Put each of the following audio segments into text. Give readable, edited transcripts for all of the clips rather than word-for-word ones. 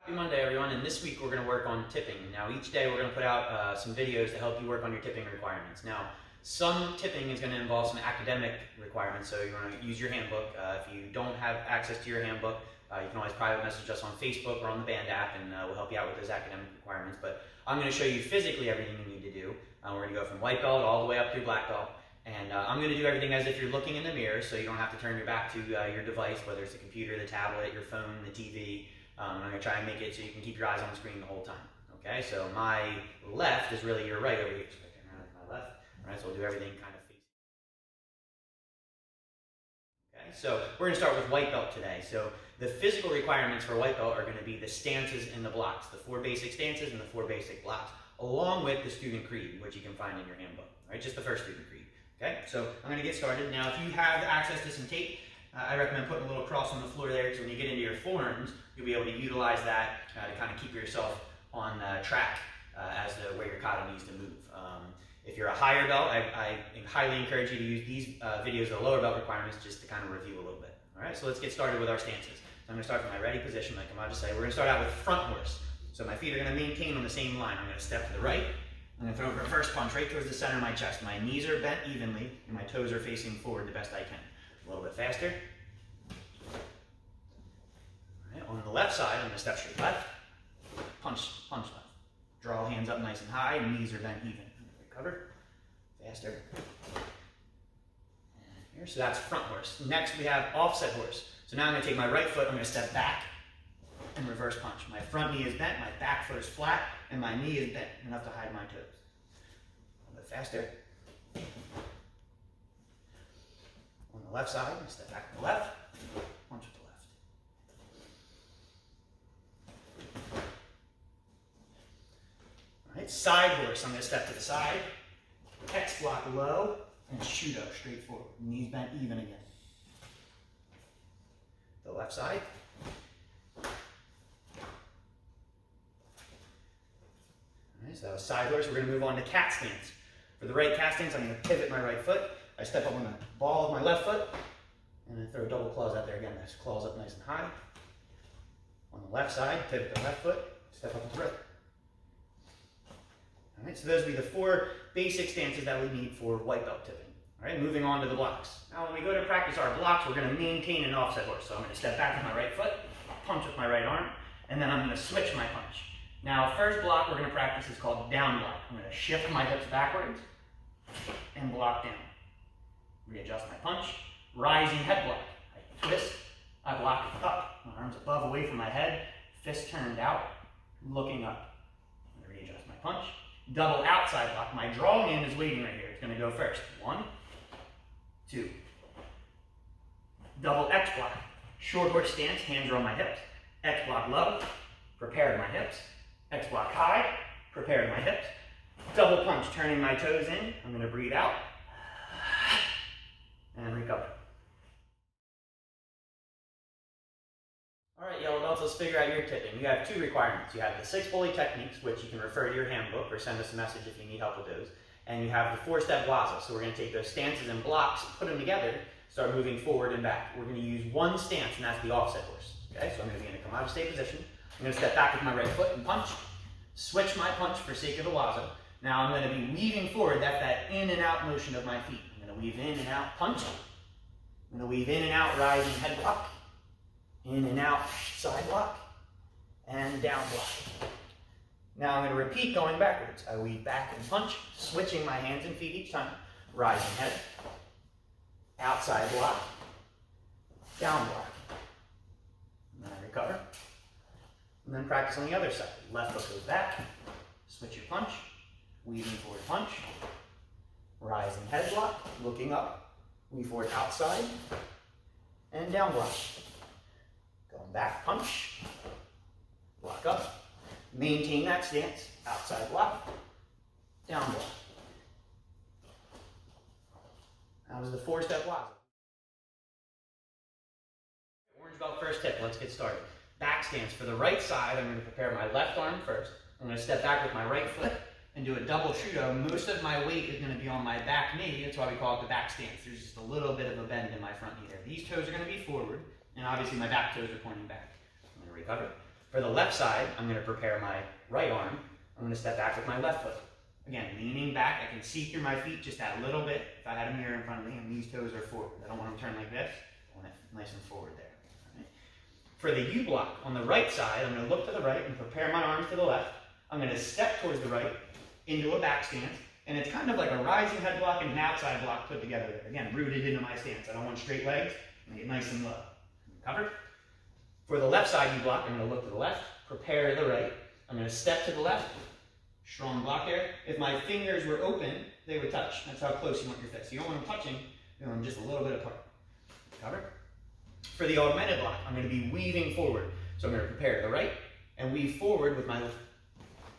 Happy Monday, everyone, and this week we're going to work on tipping. Now, each day we're going to put out some videos to help you work on your tipping requirements. Now, some tipping is going to involve some academic requirements, so you're going to use your handbook. If you don't have access to your handbook, you can always private message us on Facebook or on the Band app, and we'll help you out with those academic requirements. But I'm going to show you physically everything you need to do. We're going to go from white belt all the way up through black belt. And I'm going to do everything as if you're looking in the mirror, so you don't have to turn your back to your device, whether it's the computer, the tablet, your phone, the TV. I'm going to try and make it so you can keep your eyes on the screen the whole time. Okay, so my left is really your right over here. So I turn around to my left. All right, so we'll do everything kind of facing. Okay, so we're going to start with white belt today. So the physical requirements for white belt are going to be the stances and the blocks, the 4 basic stances and the 4 basic blocks, along with the student creed, which you can find in your handbook. All right, just the first student creed. Okay, so I'm going to get started. Now, if you have access to some tape, I recommend putting a little cross on the floor there, so when you get into your forearms, you'll be able to utilize that to kind of keep yourself on track as to where your kata needs to move. If you're a higher belt, I highly encourage you to use these videos of the lower belt requirements just to kind of review a little bit. All right, so let's get started with our stances. So I'm going to start from my ready position, like Kamaja said. We're going to start out with front horse. So my feet are going to maintain on the same line. I'm going to step to the right. I'm going to throw a reverse punch right towards the center of my chest. My knees are bent evenly, and my toes are facing forward the best I can. A little bit faster. All right, on the left side, I'm going to step straight left, punch left. Draw hands up nice and high, knees are bent even. Recover. Faster. And here, so that's front horse. Next, we have offset horse. So now I'm going to take my right foot, I'm going to step back and reverse punch. My front knee is bent, my back foot is flat, and my knee is bent enough to hide my toes. A little bit faster. On the left side, step back to the left, punch with the left. All right, side horse. I'm going to step to the side, X block low, and shudo straight forward. Knees bent even again. The left side. So that was side horse. We're going to move on to cat stance. For the right cat stance, I'm going to pivot my right foot. I step up on the ball of my left foot, and I throw double claws out there again. Nice claws up nice and high. On the left side, pivot the left foot, step up and throw. All right, so those would be the 4 basic stances that we need for white belt tipping. All right, moving on to the blocks. Now, when we go to practice our blocks, we're going to maintain an offset horse. So I'm going to step back with my right foot, punch with my right arm, and then I'm going to switch my punch. Now, first block we're going to practice is called down block. I'm going to shift my hips backwards and block down. Readjust my punch. Rising head block. I twist, I block up. My arms above, away from my head. Fist turned out, looking up. I'm going to readjust my punch. Double outside block. My draw hand is waiting right here. It's going to go first. 1, 2. Double X block. Short horse stance, hands are on my hips. X block low, prepared my hips. X block high, prepared my hips. Double punch, turning my toes in. I'm going to breathe out and recover. All right, yellow belts, let's figure out your tipping. You have 2 requirements. You have the 6 bully techniques, which you can refer to your handbook or send us a message if you need help with those. And you have the 4-step waza. So we're going to take those stances and blocks, put them together, start moving forward and back. We're going to use one stance, and that's the offset horse. Okay, so I'm going to be in a Kamaja stay position. I'm going to step back with my right foot and punch. Switch my punch for sake of the waza. Now I'm going to be weaving forward. That's that in and out motion of my feet. I'm going to weave in and out, punch. I'm going to weave in and out, rising head block. In and out, side block. And down block. Now I'm going to repeat going backwards. I weave back and punch, switching my hands and feet each time. Rising head. Outside block. Down block. And then I recover. And then practice on the other side. Left foot goes back, switch your punch, weaving forward punch, rising head block, looking up, weave forward outside, and down block. Going back, punch, block up, maintain that stance, outside block, down block. That was the 4-step waza. Orange belt first tip, let's get started. Back stance. For the right side, I'm going to prepare my left arm first. I'm going to step back with my right foot and do a double shudo. Most of my weight is going to be on my back knee. That's why we call it the back stance. There's just a little bit of a bend in my front knee there. These toes are going to be forward, and obviously my back toes are pointing back. I'm going to recover. For the left side, I'm going to prepare my right arm. I'm going to step back with my left foot. Again, leaning back, I can see through my feet just that little bit. If I had a mirror in front of me and these toes are forward, I don't want them turned like this. I want it nice and forward there. Right? For the U block, on the right side, I'm going to look to the right and prepare my arms to the left. I'm going to step towards the right into a back stance, and it's kind of like a rising head block and an outside block put together there. Again, rooted into my stance. I don't want straight legs. I'm going to get nice and low. Covered? For the left side U block, I'm going to look to the left, prepare the right. I'm going to step to the left. Strong block there. If my fingers were open, they would touch. That's how close you want your fists. You don't want them touching, you want them just a little bit apart. Covered? For the augmented block, I'm going to be weaving forward. So I'm going to prepare the right and weave forward with my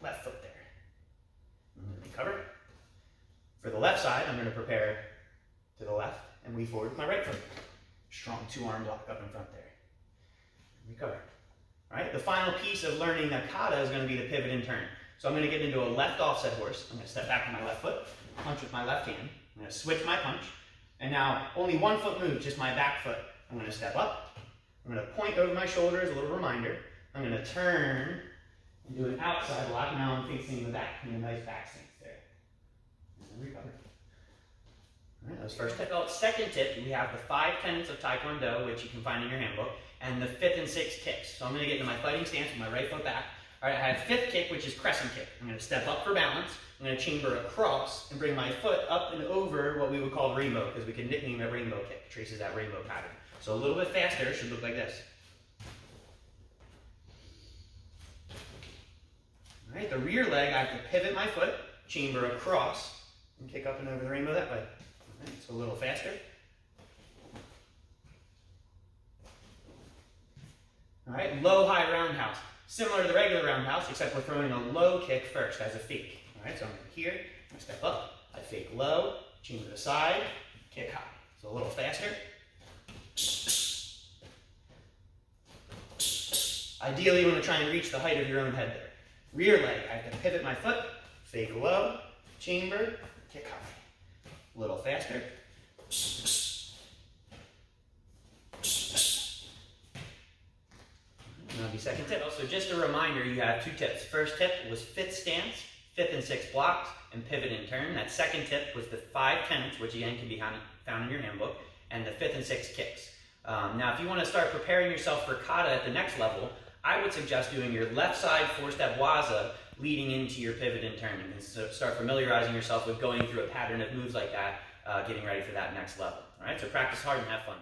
left foot there. I'm going to be covered. For the left side, I'm going to prepare to the left and weave forward with my right foot. Strong two-arm block up in front there. Recover. All right, the final piece of learning the kata is going to be the pivot and turn. So I'm going to get into a left offset horse. I'm going to step back with my left foot, punch with my left hand. I'm going to switch my punch. And now only one foot moves, just my back foot. I'm going to step up. I'm going to point over my shoulders, a little reminder. I'm going to turn and do an outside block. Now I'm facing the back, in a nice back stance there. And then recover. All right, that was first tip. Second tip, we have the 5 tenets of Taekwondo, which you can find in your handbook, and the 5th and 6th kicks. So I'm going to get into my fighting stance with my right foot back. All right, I have 5th kick, which is crescent kick. I'm going to step up for balance. I'm going to chamber across and bring my foot up and over what we would call rainbow, because we can nickname it rainbow kick. It traces that rainbow pattern. So a little bit faster, it should look like this. All right, the rear leg, I have to pivot my foot, chamber across, and kick up and over the rainbow that way. All right, so a little faster. All right, low, high roundhouse. Similar to the regular roundhouse, except we're throwing a low kick first as a fake. All right, so I'm here, I step up, I fake low, chamber to the side, kick high. So a little faster. Ideally, you want to try and reach the height of your own head there. Rear leg, I have to pivot my foot, fake low, chamber, kick high. A little faster. And that'll be second tip. So just a reminder, you have 2 tips. First tip was 5th stance, 5th and 6th blocks, and pivot and turn. That second tip was the 5 tenets, which again can be found in your handbook, and the 5th and 6th kicks. Now, if you want to start preparing yourself for kata at the next level, I would suggest doing your left side 4-step waza leading into your pivot and turn. You can start familiarizing yourself with going through a pattern of moves like that, getting ready for that next level. All right, so practice hard and have fun.